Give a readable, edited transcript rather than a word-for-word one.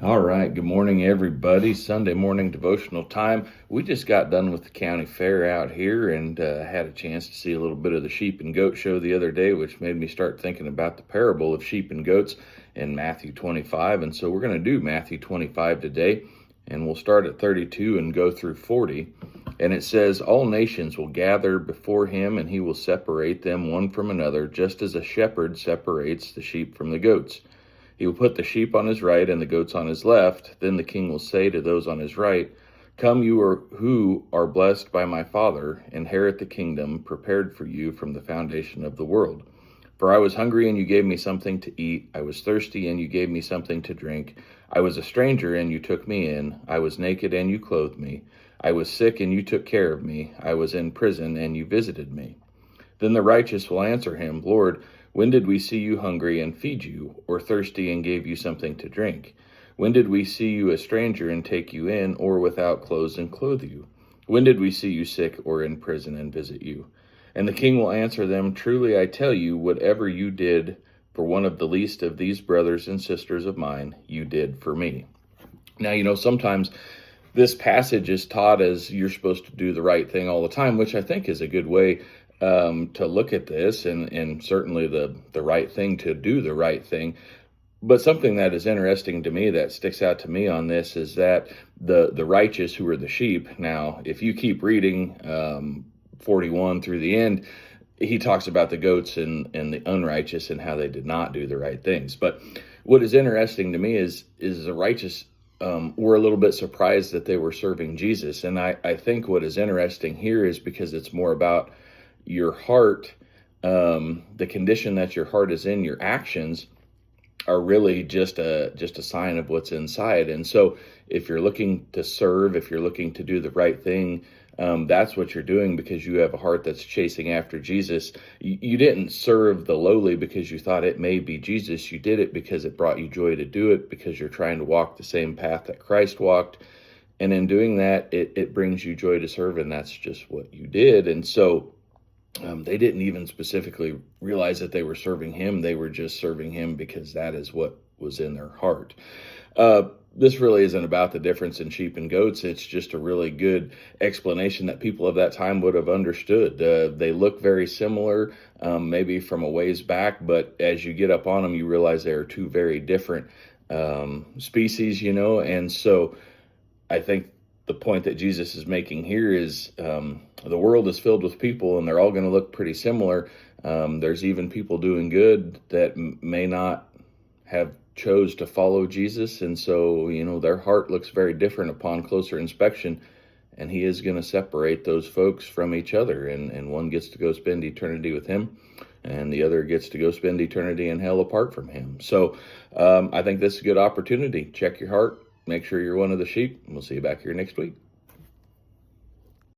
All right. Good morning, everybody. Sunday morning devotional time. We just got done with the county fair out here and had a chance to see a little bit of the sheep and goat show the other day, which made me start thinking about the parable of sheep and goats in Matthew 25. And so we're going to do Matthew 25 today, and we'll start at 32 and go through 40. And it says, "All nations will gather before him, and he will separate them one from another, just as a shepherd separates the sheep from the goats. He will put the sheep on his right and the goats on his left. Then the king will say to those on his right, 'Come, who are blessed by my Father, inherit the kingdom prepared for you from the foundation of the world. For I was hungry, and you gave me something to eat. I was thirsty, and you gave me something to drink. I was a stranger, and you took me in. I was naked, and you clothed me. I was sick, and you took care of me. I was in prison, and you visited me.' Then the righteous will answer him, 'Lord, when did we see you hungry and feed you, or thirsty and gave you something to drink? When did we see you a stranger and take you in, or without clothes and clothe you? When did we see you sick or in prison and visit you?' And the king will answer them, 'Truly I tell you, whatever you did for one of the least of these brothers and sisters of mine, you did for me.'" Now, sometimes this passage is taught as you're supposed to do the right thing all the time, which I think is a good way to look at this, and certainly the right thing to do the right thing. But something that is interesting to me that sticks out to me on this is that the righteous, who are the sheep. Now, if you keep reading 41 through the end, he talks about the goats and the unrighteous and how they did not do the right things. But what is interesting to me is the righteous were a little bit surprised that they were serving Jesus. And I think what is interesting here is because it's more about your heart, the condition that your heart is in. Your actions are really just a sign of what's inside. And so if you're looking to serve, if you're looking to do the right thing, that's what you're doing because you have a heart that's chasing after Jesus. You didn't serve the lowly because you thought it may be Jesus. You did it because it brought you joy to do it, because you're trying to walk the same path that Christ walked. And in doing that, it brings you joy to serve, and that's just what you did. And so they didn't even specifically realize that they were serving him. They were just serving him because that is what was in their heart. This really isn't about the difference in sheep and goats. It's just a really good explanation that people of that time would have understood. They look very similar, maybe from a ways back, but as you get up on them, you realize they are two very different species, and so I think the point that Jesus is making here is the world is filled with people, and they're all going to look pretty similar. There's even people doing good that may not have chose to follow Jesus, and so their heart looks very different upon closer inspection, and he is going to separate those folks from each other, and one gets to go spend eternity with him, and the other gets to go spend eternity in hell apart from him. So I think this is a good opportunity. Check your heart. Make sure you're one of the sheep, and we'll see you back here next week.